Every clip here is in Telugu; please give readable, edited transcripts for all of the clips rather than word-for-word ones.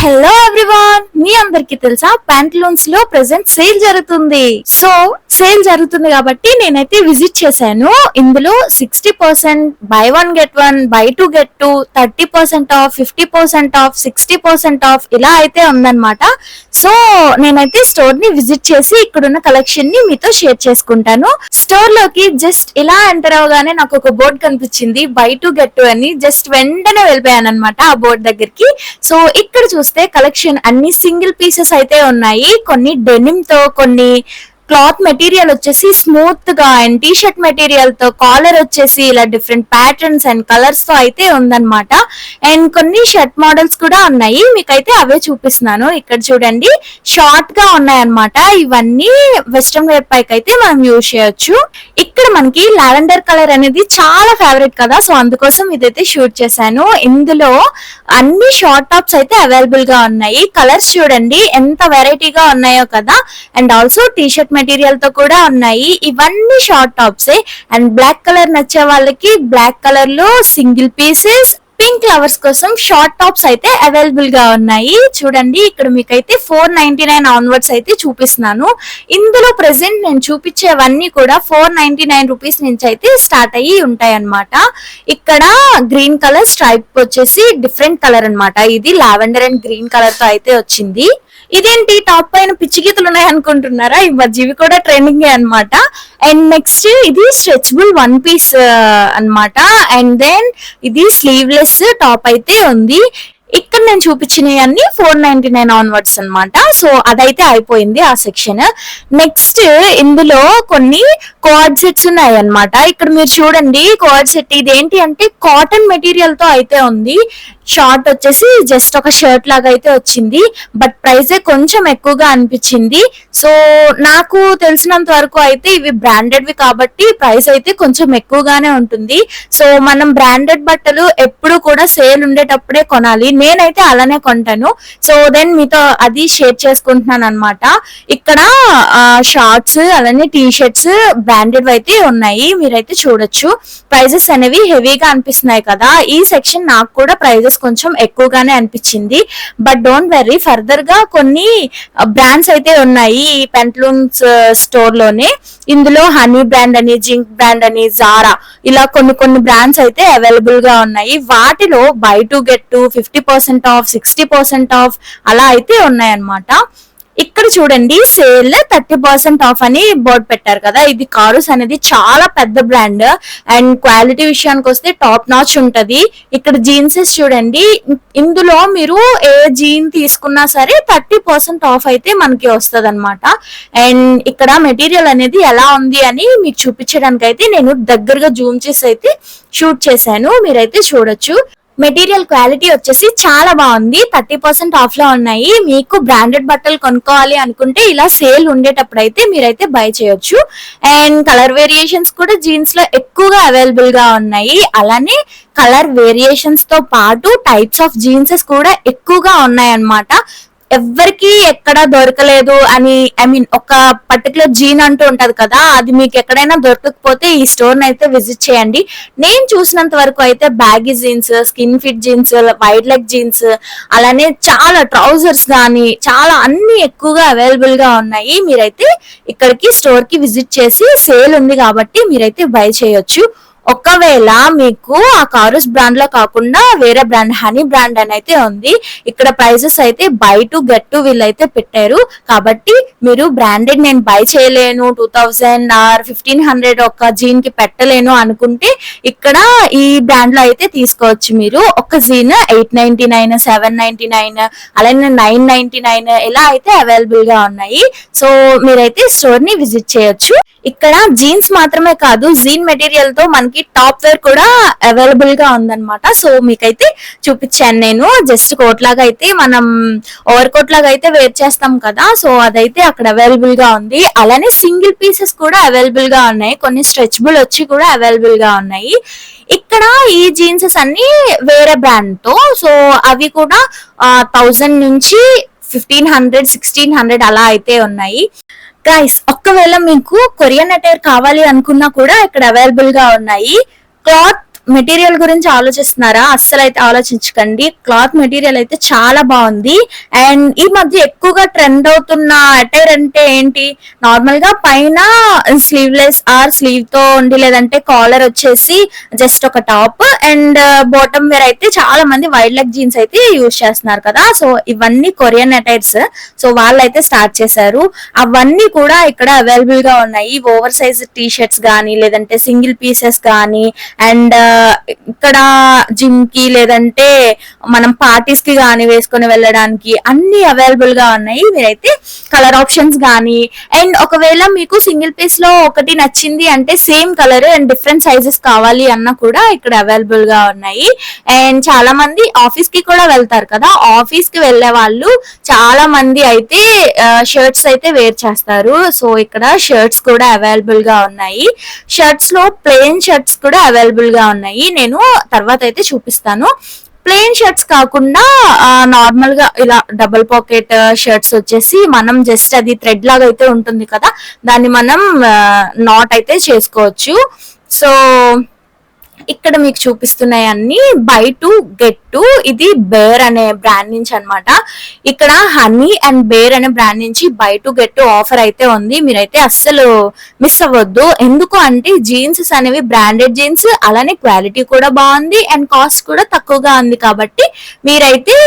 హలో ఎవ్రీవన్, మీ అందరికి తెలుసా ప్యాంట్లూన్స్ లో ప్రెసెంట్ సేల్ జరుగుతుంది. సో సేల్ జరుగుతుంది కాబట్టి నేనైతే విజిట్ చేశాను. ఇందులో 60% by 1 get 1, by 2 get 2, 30% of, 50% of, 60% of ఇలా అయితే ఉందన్నమాట. సో నేనైతే స్టోర్ ని విజిట్ చేసి ఇక్కడున్న కలెక్షన్ ని మీతో షేర్ చేసుకుంటాను. స్టోర్ లోకి జస్ట్ ఇలా ఎంటర్ అవగానే నాకు ఒక బోర్డ్ కనిపించింది, బై 2 గెట్ 2 అని. జస్ట్ వెంటనే వెళ్ళిపోయాను అనమాట ఆ బోర్డ్ దగ్గరికి. సో ఇక్కడ చూస్తే కలెక్షన్ అన్ని సింగిల్ పీసెస్ అయితే ఉన్నాయి. కొన్ని డెనిమ్ తో, కొన్ని క్లాత్ మెటీరియల్ వచ్చేసి స్మూత్ గా అండ్ టీ షర్ట్ మెటీరియల్ తో, కాలర్ వచ్చేసి ఇలా డిఫరెంట్ ప్యాటర్న్స్ అండ్ కలర్స్ తో అయితే ఉందన్నమాట. అండ్ కొన్ని షర్ట్ మోడల్స్ కూడా ఉన్నాయి, మీకైతే అవే చూపిస్తున్నాను. ఇక్కడ చూడండి, షార్ట్ గా ఉన్నాయన్నమాట. ఇవన్నీ వెస్ట్రన్ వేర్ పైకి అయితే మనం యూజ్ చేయొచ్చు. ఇక్కడ మనకి లావెండర్ కలర్ అనేది చాలా ఫేవరెట్ కదా, సో అందుకోసం ఇదైతే షూట్ చేశాను. ఇందులో అన్ని షార్ట్ టాప్స్ అయితే అవైలబుల్ గా ఉన్నాయి. కలర్స్ చూడండి ఎంత వెరైటీగా ఉన్నాయో కదా. And also T shirt material తో కూడా ఉన్నాయి. ఇవన్నీ short tops. And black colour నచ్చే వాళ్ళకి బ్లాక్ కలర్ లో సింగిల్ పీసెస్, పింక్ ఫ్లవర్స్ కోసం షార్ట్ టాప్స్ అయితే అవైలబుల్ గా ఉన్నాయి. చూడండి, ఇక్కడ మీకైతే 499 ఆన్వర్డ్స్ అయితే చూపిస్తున్నాను. ఇందులో ప్రెసెంట్ నేను చూపించేవన్నీ కూడా 499 రూపీస్ నుంచి అయితే స్టార్ట్ అయ్యి ఉంటాయి అన్నమాట. ఇక్కడ గ్రీన్ కలర్ స్ట్రైప్ వచ్చేసి డిఫరెంట్ కలర్ అన్నమాట. ఇది లావెండర్ అండ్ గ్రీన్ కలర్ తో అయితే వచ్చింది. ఇదేంటి టాప్ పైన పిచ్చి గీతలు ఉన్నాయి అనుకుంటున్నారా? ఈ మధ్య ఇవి కూడా ట్రెండింగ్ అన్నమాట. అండ్ నెక్స్ట్ ఇది స్ట్రెచబుల్ 1 పీస్ అన్నమాట. అండ్ దెన్ ఇది స్లీవ్లెస్ టాప్ అయితే ఉంది. ఇక్కడ నేను చూపించినవి అన్ని 499 ఆన్వర్డ్స్ అన్నమాట. సో అదైతే అయిపోయింది ఆ సెక్షన్. నెక్స్ట్ ఇందులో కొన్ని కోఆర్డ్ సెట్స్ ఉన్నాయి అన్నమాట. ఇక్కడ మీరు చూడండి, కోఆర్డ్ సెట్ ఇదేంటి అంటే కాటన్ మెటీరియల్ తో అయితే ఉంది. షార్ట్ వచ్చేసి జస్ట్ ఒక షర్ట్ లాగా అయితే వచ్చింది, బట్ ప్రైస్ కొంచెం ఎక్కువగా అనిపించింది. సో నాకు తెలిసినంత వరకు అయితే ఇవి బ్రాండెడ్ వి కాబట్టి ప్రైస్ అయితే కొంచెం ఎక్కువగానే ఉంటుంది. సో మనం బ్రాండెడ్ బట్టలు ఎప్పుడు కూడా సేల్ ఉండేటప్పుడే కొనాలి. నేనైతే అలానే కొంటాను. సో దెన్ మీతో అది షేర్ చేసుకుంటున్నాను అనమాట. ఇక్కడ షార్ట్స్ అలానే టీ షర్ట్స్ బ్రాండెడ్ అయితే ఉన్నాయి, మీరైతే చూడొచ్చు. ప్రైజెస్ అనేవి హెవీగా అనిపిస్తున్నాయి కదా. ఈ సెక్షన్ నాకు కూడా ప్రైజెస్ కొంచెం ఎక్కువగానే అనిపించింది. బట్ డోంట్ వెరీ, ఫర్దర్ గా కొన్ని బ్రాండ్స్ అయితే ఉన్నాయి ఈ పెంట్లూన్స్ స్టోర్ లోనే. ఇందులో హనీ బ్రాండ్ అని, జింక్ బ్రాండ్ అని, జారా ఇలా కొన్ని బ్రాండ్స్ అయితే అవైలబుల్ గా ఉన్నాయి. వాటిలో బై 2 గెట్ 2, 50% ఆఫ్, 60% ఆఫ్ అలా అయితే ఉన్నాయన్నమాట. ఇక్కడ చూడండి, సేల్ 30% ఆఫ్ అని బోర్డు పెట్టారు కదా. ఇది కారుస్ అనేది చాలా పెద్ద బ్రాండ్ అండ్ క్వాలిటీ విషయానికి వస్తే టాప్ నాచ్ ఉంటది. ఇక్కడ జీన్సెస్ చూడండి, ఇందులో మీరు ఏ జీన్ తీసుకున్నా సరే 30% ఆఫ్ అయితే మనకి వస్తుంది అనమాట. అండ్ ఇక్కడ మెటీరియల్ అనేది ఎలా ఉంది అని మీకు చూపించడానికి అయితే నేను దగ్గరగా జూమ్ చేసి అయితే షూట్ చేశాను, మీరైతే చూడొచ్చు. మెటీరియల్ క్వాలిటీ వచ్చేసి చాలా బాగుంది. 30% ఆఫ్ లో ఉన్నాయి. మీకు బ్రాండెడ్ బట్టలు కొనుక్కోవాలి అనుకుంటే ఇలా సేల్ ఉండేటప్పుడు అయితే మీరైతే బై చేయొచ్చు. అండ్ కలర్ వేరియేషన్స్ కూడా జీన్స్ లో ఎక్కువగా అవైలబుల్ గా ఉన్నాయి. అలానే కలర్ వేరియేషన్స్ తో పాటు టైప్స్ ఆఫ్ జీన్సెస్ కూడా ఎక్కువగా ఉన్నాయి అన్నమాట. ఎవరికి ఎక్కడ దొరకలేదు అని, ఐ మీన్ ఒక పర్టికులర్ జీన్ అంటూ ఉంటది కదా, అది మీకు ఎక్కడైనా దొరకకపోతే ఈ స్టోర్ అయితే విజిట్ చేయండి. నేను చూసినంత వరకు అయితే baggy jeans, skin fit jeans, wide leg jeans, అలానే చాలా ట్రౌజర్స్ గానీ చాలా అన్ని ఎక్కువగా అవైలబుల్ గా ఉన్నాయి. మీరైతే ఇక్కడికి స్టోర్ కి విజిట్ చేసి, సేల్ ఉంది కాబట్టి మీరైతే బై చేయొచ్చు. ఒకవేళ మీకు ఆ కారుస్ బ్రాండ్ లో కాకుండా వేరే బ్రాండ్ హనీ బ్రాండ్ అని అయితే ఉంది. ఇక్కడ ప్రైసెస్ అయితే బై 2 గెట్ 2 వీళ్ళైతే పెట్టారు కాబట్టి మీరు బ్రాండెడ్ నేను బై చేయలేను, 2000 ఆర్ 1500 ఒక జీన్ కి పెట్టలేను అనుకుంటే ఇక్కడ ఈ బ్రాండ్ లో అయితే తీసుకోవచ్చు. మీరు ఒక జీన్ 899, 799 అలానే 999 ఇలా అయితే అవైలబుల్ గా ఉన్నాయి. సో మీరైతే స్టోర్ ని విజిట్ చేయొచ్చు. ఇక్కడ జీన్స్ మాత్రమే కాదు, జీన్ మెటీరియల్ తో మనకి టాప్ వేర్ కూడా అవైలబుల్ గా ఉందన్నమాట. సో మీకైతే చూపించాను నేను. జస్ట్ కోట్ లాగా అయితే మనం ఓవర్ కోట్ లాగా అయితే వేర్ చేస్తాం కదా, సో అదైతే అక్కడ అవైలబుల్ గా ఉంది. అలానే సింగిల్ పీసెస్ కూడా అవైలబుల్ గా ఉన్నాయి, కొన్ని స్ట్రెచబుల్ వచ్చి కూడా అవైలబుల్ గా ఉన్నాయి. ఇక్కడ ఈ జీన్సెస్ అన్ని వేరే బ్రాండ్ తో, సో అవి కూడా 1000 నుంచి 1500, 1600 అలా అయితే ఉన్నాయి. గైస్, ఒక్కవేళ మీకు కొరియన్ అటైర్ కావాలి అనుకున్నా కూడా ఇక్కడ అవైలబుల్ గా ఉన్నాయి. క్లాత్ మెటీరియల్ గురించి ఆలోచిస్తున్నారా? అస్సలు అయితే ఆలోచించకండి. క్లాత్ మెటీరియల్ అయితే చాలా బాగుంది. అండ్ ఈ మధ్య ఎక్కువగా ట్రెండ్ అవుతున్న అటైర్ అంటే ఏంటి, నార్మల్ గా పైన స్లీవ్లెస్ ఆర్ స్లీవ్ తో ఉండి, లేదంటే కాలర్ వచ్చేసి జస్ట్ ఒక టాప్ అండ్ బాటమ్ వేర్ అయితే చాలా మంది వైడ్ లెగ్ జీన్స్ అయితే యూజ్ చేస్తున్నారు కదా. సో ఇవన్నీ కొరియన్ అటైర్స్. సో వాళ్ళైతే స్టార్ట్ చేశారు. అవన్నీ కూడా ఇక్కడ అవైలబుల్ గా ఉన్నాయి. ఓవర్ సైజ్ టీ షర్ట్స్ గానీ, లేదంటే సింగిల్ పీసెస్ గానీ, అండ్ ఇక్కడ జిమ్ కి లేదంటే మనం పార్టీస్ కి గానీ వేసుకొని వెళ్ళడానికి అన్ని అవైలబుల్ గా ఉన్నాయి. మీరైతే కలర్ ఆప్షన్స్ గానీ, అండ్ ఒకవేళ మీకు సింగిల్ పీస్ లో ఒకటి నచ్చింది అంటే same colour and different sizes కావాలి అన్నా కూడా ఇక్కడ అవైలబుల్ గా ఉన్నాయి. అండ్ చాలా మంది ఆఫీస్ కి కూడా వెళ్తారు కదా, ఆఫీస్ కి వెళ్లే వాళ్ళు చాలా మంది అయితే షర్ట్స్ అయితే వేర్ చేస్తారు. సో ఇక్కడ షర్ట్స్ కూడా అవైలబుల్ గా ఉన్నాయి. షర్ట్స్ లో ప్లెయిన్ షర్ట్స్ కూడా అవైలబుల్ గా ఉన్నాయి. నేను తర్వాత అయితే చూపిస్తాను. ప్లెయిన్ షర్ట్స్ కాకుండా నార్మల్ గా ఇలా డబుల్ పాకెట్ షర్ట్స్ వచ్చేసి మనం జస్ట్ అది థ్రెడ్ లాగా అయితే ఉంటుంది కదా, దాన్ని మనం నాట్ అయితే చేసుకోవచ్చు. సో ఇక్కడ మీకు చూపిస్తున్నాయి అన్ని బై టు గెట్ టు. ఇది బేర్ అనే బ్రాండ్ నుంచి అన్నమాట. ఇక్కడ హనీ అండ్ బేర్ అనే బ్రాండ్ నుంచి by two get to offer అయితే ఉంది. మీరైతే అస్సలు మిస్ అవ్వద్దు. ఎందుకు అంటే జీన్స్ అనేవి బ్రాండెడ్ జీన్స్, అలానే క్వాలిటీ కూడా బాగుంది అండ్ కాస్ట్ కూడా తక్కువగా ఉంది. కాబట్టి మీరైతే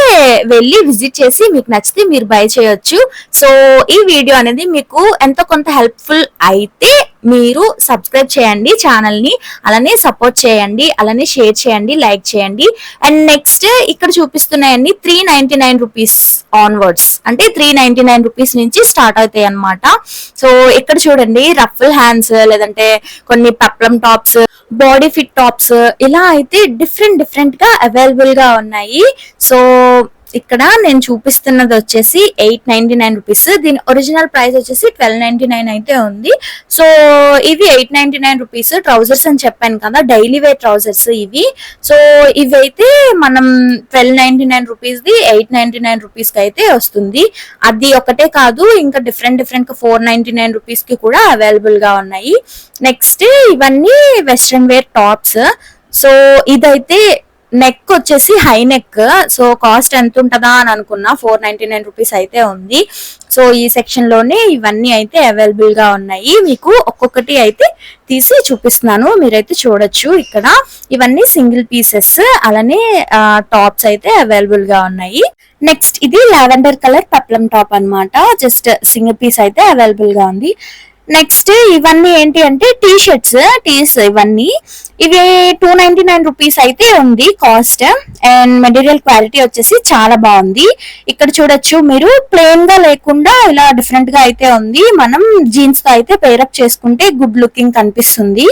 వెళ్ళి విజిట్ చేసి మీకు నచ్చితే మీరు బై చేయొచ్చు. సో ఈ వీడియో అనేది మీకు ఎంతో కొంత హెల్ప్ఫుల్ అయితే మీరు సబ్స్క్రైబ్ చేయండి ఛానల్ ని, అలానే సపోర్ట్ చేయండి, అలానే షేర్ చేయండి, లైక్ చేయండి. అండ్ నెక్స్ట్ ఇక్కడ చూపిస్తున్నాయన్ని 399 రూపీస్ ఆన్వర్డ్స్, అంటే 399 రూపీస్ నుంచి స్టార్ట్ అవుతాయి అన్నమాట. సో ఇక్కడ చూడండి రఫుల్ హ్యాండ్స్, లేదంటే కొన్ని peplum tops, body fit tops, ఇలా అయితే డిఫరెంట్ గా అవైలబుల్ గా ఉన్నాయి. సో ఇక్కడ నేను చూపిస్తున్నది వచ్చేసి 899 రూపీస్. దీని ఒరిజినల్ ప్రైస్ వచ్చేసి 1299 అయితే ఉంది. సో ఇవి 899 రూపీస్. ట్రౌజర్స్ అని చెప్పాను కదా, డైలీ వేర్ ట్రౌజర్స్ ఇవి. సో ఇవి అయితే మనం 1299 రూపీస్ ది 899 రూపీస్ కి అయితే వస్తుంది. అది ఒకటే కాదు, ఇంకా డిఫరెంట్ 499 రూపీస్ కి కూడా అవైలబుల్ గా ఉన్నాయి. నెక్స్ట్ ఇవన్నీ వెస్ట్రన్ వేర్ టాప్స్. సో ఇదైతే నెక్ వచ్చేసి హై నెక్. సో కాస్ట్ ఎంత ఉంటుందా అని అనుకున్నా, 499 రూపీస్ అయితే ఉంది. సో ఈ సెక్షన్ లోనే ఇవన్నీ అయితే అవైలబుల్ గా ఉన్నాయి. మీకు ఒక్కొక్కటి అయితే తీసి చూపిస్తున్నాను, మీరైతే చూడొచ్చు. ఇక్కడ ఇవన్నీ సింగిల్ పీసెస్, అలానే టాప్స్ అయితే అవైలబుల్ గా ఉన్నాయి. నెక్స్ట్ ఇది లావెండర్ కలర్ పెప్లం టాప్ అన్నమాట. జస్ట్ సింగిల్ పీస్ అయితే అవైలబుల్ గా ఉంది. నెక్స్ట్ ఇవన్నీ ఏంటి అంటే టీ షర్ట్స్, ఇవన్నీ ఇవి 299 రూపీస్ అయితే ఉంది కాస్ట్. అండ్ మెటీరియల్ క్వాలిటీ వచ్చేసి చాలా బాగుంది. ఇక్కడ చూడొచ్చు మీరు, ప్లెయిన్ గా లేకుండా ఇలా డిఫరెంట్ గా అయితే ఉంది. మనం జీన్స్ తో అయితే పేరప్ చేసుకుంటే గుడ్ లుకింగ్ కనిపిస్తుంది.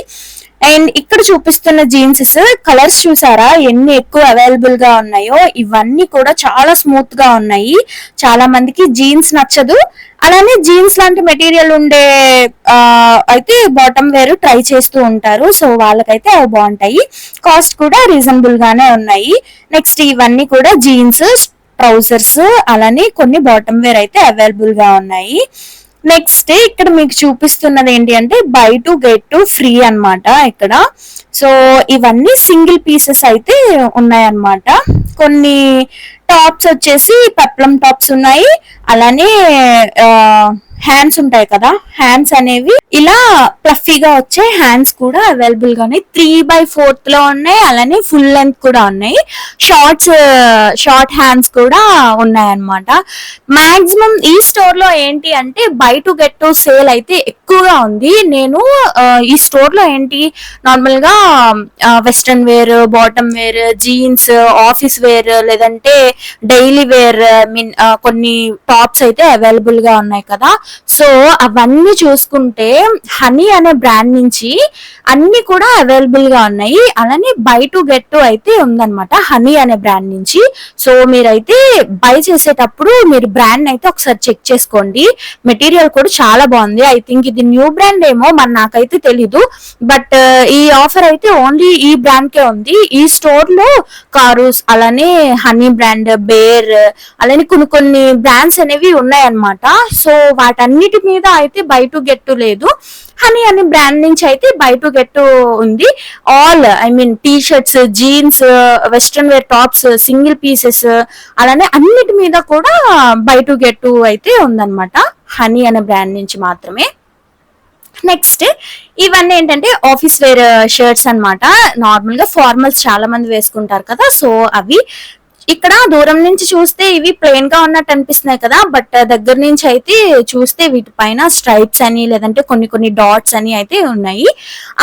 అండ్ ఇక్కడ చూపిస్తున్న జీన్స్ కలర్స్ చూసారా ఎన్ని ఎక్కువ అవైలబుల్ గా ఉన్నాయో. ఇవన్నీ కూడా చాలా స్మూత్ గా ఉన్నాయి. చాలా మందికి జీన్స్ నచ్చదు, అలానే జీన్స్ లాంటి మెటీరియల్ ఉండే అయితే బాటమ్ వేర్ ట్రై చేస్తూ ఉంటారు. సో వాళ్ళకైతే అవి బాగుంటాయి. కాస్ట్ కూడా రీజనబుల్ గానే ఉన్నాయి. నెక్స్ట్ ఇవన్నీ కూడా జీన్స్, ట్రౌజర్స్, అలానే కొన్ని బాటమ్ వేర్ అయితే అవైలబుల్ గా ఉన్నాయి. నెక్స్ట్ ఇక్కడ మీకు చూపిస్తున్నది ఏంటి అంటే by two get to free అన్నమాట ఇక్కడ. సో ఇవన్నీ సింగిల్ పీసెస్ అయితే ఉన్నాయన్నమాట. కొన్ని టాప్స్ వచ్చేసి పెప్లం టాప్స్ ఉన్నాయి, అలానే హ్యాండ్స్ ఉంటాయి కదా, హ్యాండ్స్ అనేవి ఇలా ప్లఫీగా వచ్చే హ్యాండ్స్ కూడా అవైలబుల్ గా ఉన్నాయి. 3/4 లో ఉన్నాయి, అలానే ఫుల్ లెంత్ కూడా ఉన్నాయి. షార్ట్ హ్యాండ్స్ కూడా ఉన్నాయి అన్నమాట. మాక్సిమం ఈ స్టోర్ లో ఏంటి అంటే by two get to sale అయితే ఎక్కువగా ఉంది. నేను ఈ స్టోర్ లో ఏంటి నార్మల్ గా western wear, bottom wear, jeans, office wear, లేదంటే డైలీ వేర్, మీన్ కొన్ని టాప్స్ అయితే అవైలబుల్ గా ఉన్నాయి కదా. సో అవన్నీ చూసుకుంటే హనీ అనే బ్రాండ్ నుంచి అన్ని కూడా అవైలబుల్ గా ఉన్నాయి. అలానే బై టు గెట్ టు అయితే ఉందన్నమాట హనీ అనే బ్రాండ్ నుంచి. సో మీరైతే బై చేసేటప్పుడు మీరు బ్రాండ్ అయితే ఒకసారి చెక్ చేసుకోండి. మెటీరియల్ కూడా చాలా బాగుంది. ఐ థింక్ ఇది న్యూ బ్రాండ్ ఏమో, మరి నాకైతే తెలీదు. బట్ ఈ ఆఫర్ అయితే ఓన్లీ ఈ బ్రాండ్ కే ఉంది. ఈ స్టోర్ లో కారూస్, అలానే హనీ బ్రాండ్, అండ్ బేర్ అలానే కొన్ని బ్రాండ్స్ అనేవి ఉన్నాయన్నమాట. సో వాటన్నిటి మీద అయితే బై టు గెట్ టు లేదు. హనీ అనే బ్రాండ్ నుంచి అయితే బై టు గెట్ టు ఉంది. All I mean T shirts, jeans, western wear tops, single pieces అలానే అన్నిటి మీద కూడా బై టు గెట్ టు అయితే ఉందన్నమాట, హనీ అనే బ్రాండ్ నుంచి మాత్రమే. నెక్స్ట్ ఇవన్నీ ఏంటంటే ఆఫీస్ వేర్ షర్ట్స్ అన్నమాట. నార్మల్ గా ఫార్మల్స్ చాలా మంది వేసుకుంటారు కదా, సో అవి. ఇక్కడ దూరం నుంచి చూస్తే ఇవి ప్లెయిన్ గా ఉన్నట్టు అనిపిస్తున్నాయి కదా, బట్ దగ్గర నుంచి అయితే చూస్తే వీటిపైన స్ట్రైప్స్ అని లేదంటే కొన్ని డాట్స్ అని అయితే ఉన్నాయి.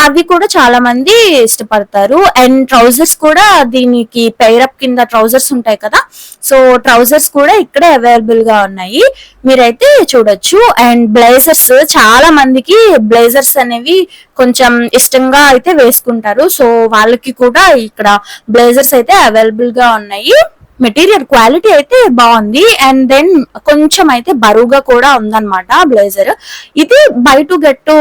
అవి కూడా చాలా మంది ఇష్టపడతారు. అండ్ ట్రౌజర్స్ కూడా దీనికి పైరప్ కింద ట్రౌజర్స్ ఉంటాయి కదా, సో ట్రౌజర్స్ కూడా ఇక్కడే అవైలబుల్ గా ఉన్నాయి, మీరైతే చూడొచ్చు. అండ్ బ్లేజర్స్, చాలా మందికి బ్లేజర్స్ అనేవి కొంచెం ఇష్టంగా అయితే వేసుకుంటారు, సో వాళ్ళకి కూడా ఇక్కడ బ్లేజర్స్ అయితే అవైలబుల్ గా ఉన్నాయి. మెటీరియల్ క్వాలిటీ అయితే బాగుంది. అండ్ దెన్ కొంచెం అయితే బరువుగా కూడా ఉందన్నమాట బ్లేజర్. ఇది by two get to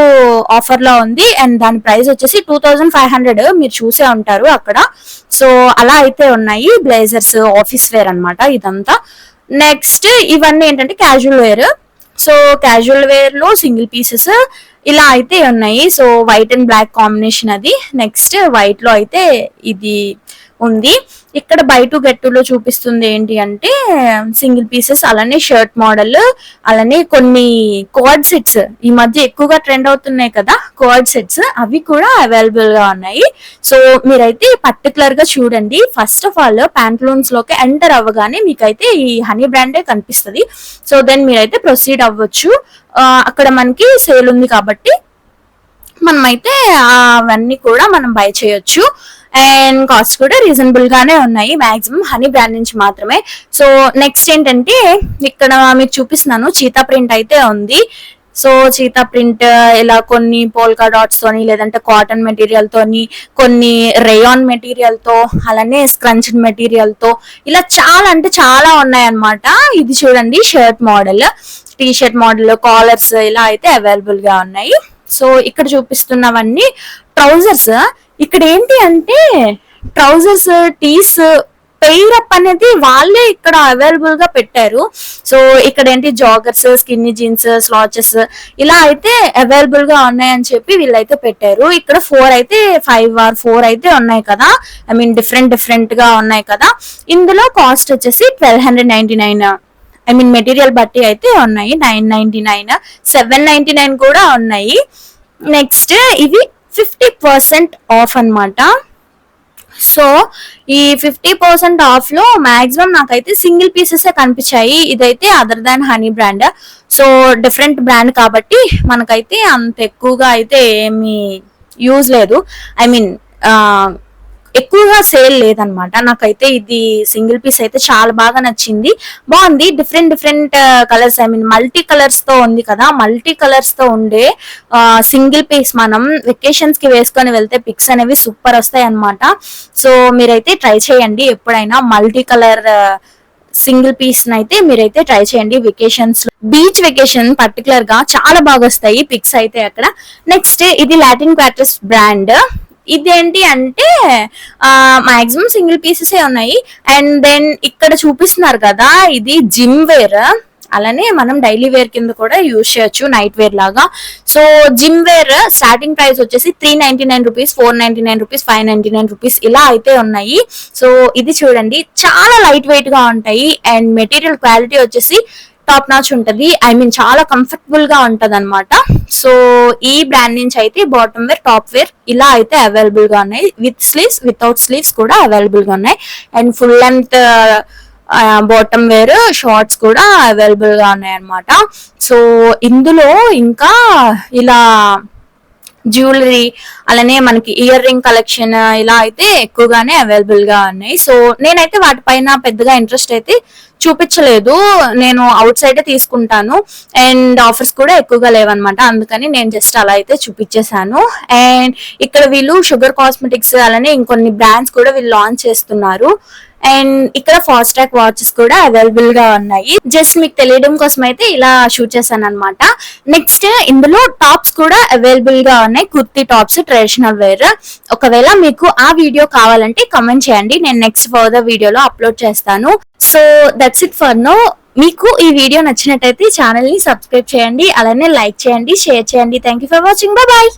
offer లో ఉంది. అండ్ దాని ప్రైస్ వచ్చేసి 2500, మీరు చూసే ఉంటారు అక్కడ. సో అలా అయితే ఉన్నాయి బ్లేజర్స్, ఆఫీస్ వేర్ అన్నమాట ఇదంతా. నెక్స్ట్ ఇవన్నీ ఏంటంటే casual wear. So casual wear లో సింగిల్ పీసెస్ ఇలా అయితే ఉన్నాయి. So white and black combination అది. నెక్స్ట్ వైట్ లో అయితే ఇది ఉంది. ఇక్కడ బై టు గెట్ టు లో చూపిస్తుంది ఏంటి అంటే సింగిల్ పీసెస్, అలానే షర్ట్ మోడల్, అలానే కొన్ని కోడ్ సెట్స్ ఈ మధ్య ఎక్కువగా ట్రెండ్ అవుతున్నాయి కదా కోడ్ సెట్స్, అవి కూడా అవైలబుల్ గా ఉన్నాయి. సో మీరైతే పర్టికులర్ గా చూడండి. ఫస్ట్ ఆఫ్ ఆల్ ప్యాంట్లూన్స్ లోకి ఎంటర్ అవ్వగానే మీకైతే ఈ హనీ బ్రాండే కనిపిస్తుంది. సో దెన్ మీరైతే ప్రొసీడ్ అవ్వచ్చు. అక్కడ మనకి సేల్ ఉంది కాబట్టి మనమైతే అవన్నీ కూడా మనం బై చేయొచ్చు. అండ్ కాస్ట్ కూడా రీజనబుల్ గానే ఉన్నాయి, మాక్సిమం హనీ బ్రాండ్ నుంచి మాత్రమే. సో నెక్స్ట్ ఏంటంటే ఇక్కడ మీకు చూపిస్తున్నాను, చీతా ప్రింట్ అయితే ఉంది. సో చీతా ప్రింట్ ఇలా కొన్ని పోల్కా డాట్స్ తోని లేదంటే కాటన్ మెటీరియల్ తోని, కొన్ని రేయాన్ మెటీరియల్ తో, అలానే స్క్రంచ్డ్ మెటీరియల్ తో ఇలా చాలా అంటే చాలా ఉన్నాయి అన్నమాట. ఇది చూడండి shirt model, T shirt model, collars ఇలా అయితే అవైలబుల్ గా ఉన్నాయి. సో ఇక్కడ చూపిస్తున్నవన్నీ ట్రౌజర్స్. ఇక్కడ ఏంటి అంటే ట్రౌజర్స్, టీస్ పెయిరప్ అనేది వాళ్ళే ఇక్కడ అవైలబుల్ గా పెట్టారు. సో ఇక్కడ ఏంటి జాగర్స్, స్కిన్నీ జీన్స్, స్లాచెస్ ఇలా అయితే అవైలబుల్ గా ఉన్నాయని చెప్పి వీళ్ళైతే పెట్టారు. ఇక్కడ 4 అయితే ఉన్నాయి కదా, ఐ మీన్ డిఫరెంట్ గా ఉన్నాయి కదా. ఇందులో కాస్ట్ వచ్చేసి 1299, ఐ మీన్ మెటీరియల్ బట్టి అయితే ఉన్నాయి. 999, 799 కూడా ఉన్నాయి. నెక్స్ట్ ఇవి 50% ఆఫ్ అన్నమాట. సో ఈ 50% ఆఫ్ లో మాక్సిమం నాకైతే సింగిల్ పీసెస్ కనిపించాయి. ఇదైతే other than honey brand, so different brand కాబట్టి మనకైతే అంత ఎక్కువగా అయితే ఏమి యూజ్ లేదు, ఐ మీన్ ఎక్కువగా సేల్ లేదనమాట. నాకైతే ఇది సింగిల్ పీస్ అయితే చాలా బాగా నచ్చింది, బాగుంది. Different colours, I mean multi colours తో ఉంది కదా, మల్టీ కలర్స్ తో ఉండే సింగిల్ పీస్ మనం వెకేషన్స్ కి వేసుకొని వెళ్తే పిక్స్ అనేవి సూపర్ వస్తాయి అనమాట. సో మీరైతే ట్రై చేయండి ఎప్పుడైనా మల్టీ కలర్ సింగిల్ పీస్ అయితే మీరైతే ట్రై చేయండి. వెకేషన్స్, బీచ్ వెకేషన్ పర్టికులర్ గా చాలా బాగా వస్తాయి పిక్స్ అయితే అక్కడ. నెక్స్ట్ ఇది లాటిన్ క్వార్టర్స్ బ్రాండ్. ఇదేంటి అంటే మాక్సిమం సింగిల్ పీసెస్ ఉన్నాయి. అండ్ దెన్ ఇక్కడ చూపిస్తున్నారు కదా, ఇది జిమ్ వేర్, అలానే మనం డైలీ వేర్ కింద కూడా యూజ్ చేయొచ్చు, నైట్ వేర్ లాగా. So gym wear starting price వచ్చేసి 399 రూపీస్, 499 రూపీస్, 599 రూపీస్ ఇలా అయితే ఉన్నాయి. సో ఇది చూడండి, చాలా లైట్ వెయిట్ గా ఉంటాయి. అండ్ మెటీరియల్ క్వాలిటీ వచ్చేసి టాప్ నాచ్ ఉంటది, ఐ మీన్ చాలా కంఫర్టబుల్ గా ఉంటది అనమాట. సో ఈ బ్రాండ్ నుంచి అయితే బాటమ్ వేర్, టాప్ వేర్ ఇలా అయితే అవైలబుల్ గా ఉన్నాయి. విత్ స్లీవ్స్, వితౌట్ స్లీవ్స్ కూడా అవైలబుల్ గా ఉన్నాయి. And full length bottom wear, shorts కూడా అవైలబుల్ గా ఉన్నాయి అనమాట. సో ఇందులో ఇంకా ఇలా జ్యువెలరీ, అలానే మనకి ఇయర్ రింగ్ కలెక్షన్ ఇలా అయితే ఎక్కువగానే అవైలబుల్ గా ఉన్నాయి. సో నేనైతే వాటిపైన పెద్దగా ఇంట్రెస్ట్ అయితే చూపించలేదు, నేను అవుట్ సైడ్ తీసుకుంటాను. అండ్ ఆఫర్స్ కూడా ఎక్కువగా లేవన్నమాట, అందుకని నేను జస్ట్ అలా అయితే చూపించేశాను. అండ్ ఇక్కడ వీళ్ళు షుగర్ కాస్మెటిక్స్ అలానే ఇంకొన్ని బ్రాండ్స్ కూడా వీళ్ళు లాంచ్ చేస్తున్నారు. అండ్ ఇక్కడ ఫాస్ట్ ట్రాక్ వాచెస్ కూడా అవైలబుల్ గా ఉన్నాయి. జస్ట్ మీకు తెలియడం కోసం అయితే ఇలా షూట్ చేశాను అనమాట. నెక్స్ట్ ఇందులో టాప్స్ కూడా అవైలబుల్ గా ఉన్నాయి, కుర్తీ టాప్స్ ట్రెడిషనల్ వేర్. ఒకవేళ మీకు ఆ వీడియో కావాలంటే కమెంట్ చేయండి, నేను నెక్స్ట్ ఫర్దర్ వీడియోలో అప్లోడ్ చేస్తాను. So that's it for now. మీకు ఈ వీడియో నచ్చినట్టయితే ఛానల్ ని సబ్స్క్రైబ్ చేయండి, అలానే లైక్ చేయండి, షేర్ చేయండి. Thank you for watching. Bye.